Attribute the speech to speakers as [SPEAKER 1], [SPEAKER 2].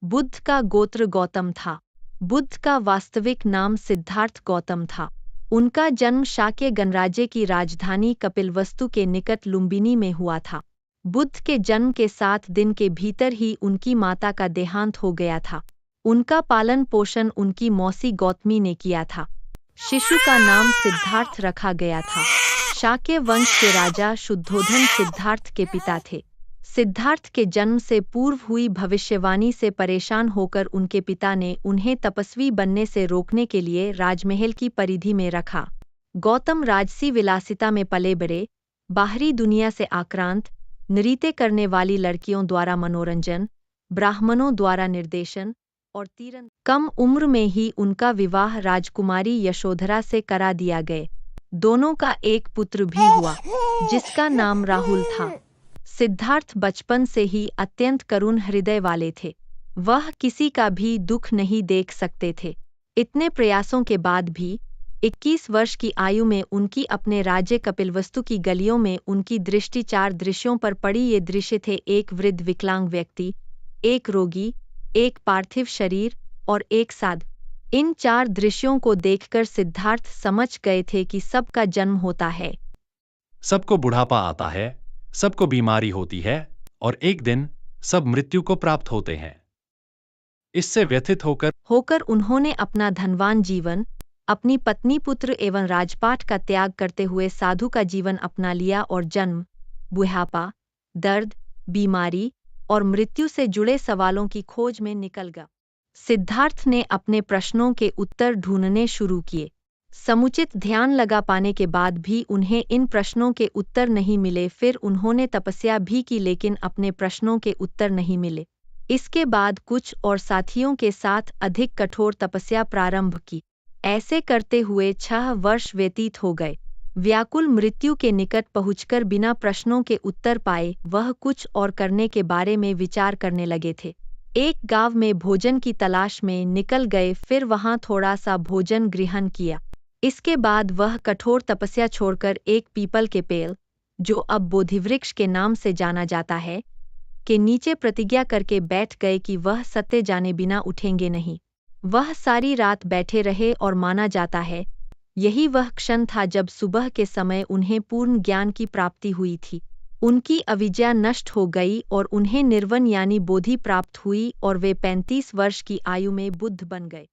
[SPEAKER 1] बुद्ध का गोत्र गौतम था। बुद्ध का वास्तविक नाम सिद्धार्थ गौतम था। उनका जन्म शाक्य गणराज्य की राजधानी कपिलवस्तु के निकट लुम्बिनी में हुआ था। बुद्ध के जन्म के 7 दिन के भीतर ही उनकी माता का देहांत हो गया था। उनका पालन पोषण उनकी मौसी गौतमी ने किया था। शिशु का नाम सिद्धार्थ रखा गया था। शाक्य वंश के राजा शुद्धोधन सिद्धार्थ के पिता थे। सिद्धार्थ के जन्म से पूर्व हुई भविष्यवाणी से परेशान होकर उनके पिता ने उन्हें तपस्वी बनने से रोकने के लिए राजमहल की परिधि में रखा। गौतम राजसी विलासिता में पले बड़े, बाहरी दुनिया से आक्रांत, नृत्य करने वाली लड़कियों द्वारा मनोरंजन, ब्राह्मणों द्वारा निर्देशन और तीरंदाजी। कम उम्र में ही उनका विवाह राजकुमारी यशोधरा से करा दिया गया। दोनों का एक पुत्र भी हुआ, जिसका नाम राहुल था। सिद्धार्थ बचपन से ही अत्यंत करुण हृदय वाले थे। वह किसी का भी दुख नहीं देख सकते थे। इतने प्रयासों के बाद भी 21 वर्ष की आयु में उनकी अपने राज्य कपिलवस्तु की गलियों में उनकी दृष्टि 4 दृश्यों पर पड़ी। ये दृश्य थे: एक वृद्ध विकलांग व्यक्ति, एक रोगी, एक पार्थिव शरीर और एक साधु। इन 4 दृश्यों को देखकर सिद्धार्थ समझ गए थे कि सबका जन्म होता है,
[SPEAKER 2] सबको बुढ़ापा आता है, सबको बीमारी होती है और एक दिन सब मृत्यु को प्राप्त होते हैं। इससे व्यथित होकर
[SPEAKER 1] उन्होंने अपना धनवान जीवन, अपनी पत्नी, पुत्र एवं राजपाट का त्याग करते हुए साधु का जीवन अपना लिया और जन्म, बुढ़ापा, दर्द, बीमारी और मृत्यु से जुड़े सवालों की खोज में निकल गया। सिद्धार्थ ने अपने प्रश्नों के उत्तर ढूंढने शुरू किए। समुचित ध्यान लगा पाने के बाद भी उन्हें इन प्रश्नों के उत्तर नहीं मिले। फिर उन्होंने तपस्या भी की, लेकिन अपने प्रश्नों के उत्तर नहीं मिले। इसके बाद कुछ और साथियों के साथ अधिक कठोर तपस्या प्रारंभ की। ऐसे करते हुए 6 वर्ष व्यतीत हो गए। व्याकुल मृत्यु के निकट पहुंचकर बिना प्रश्नों के उत्तर पाए वह कुछ और करने के बारे में विचार करने लगे थे। एक गांव में भोजन की तलाश में निकल गए, फिर वहां थोड़ा सा भोजन ग्रहण किया। इसके बाद वह कठोर तपस्या छोड़कर एक पीपल के पेड़, जो अब बोधिवृक्ष के नाम से जाना जाता है, के नीचे प्रतिज्ञा करके बैठ गए कि वह सत्य जाने बिना उठेंगे नहीं। वह सारी रात बैठे रहे और माना जाता है यही वह क्षण था जब सुबह के समय उन्हें पूर्ण ज्ञान की प्राप्ति हुई थी। उनकी अविद्या नष्ट हो गई और उन्हें निर्वाण यानी बोधि प्राप्त हुई और वे 35 वर्ष की आयु में बुद्ध बन गए।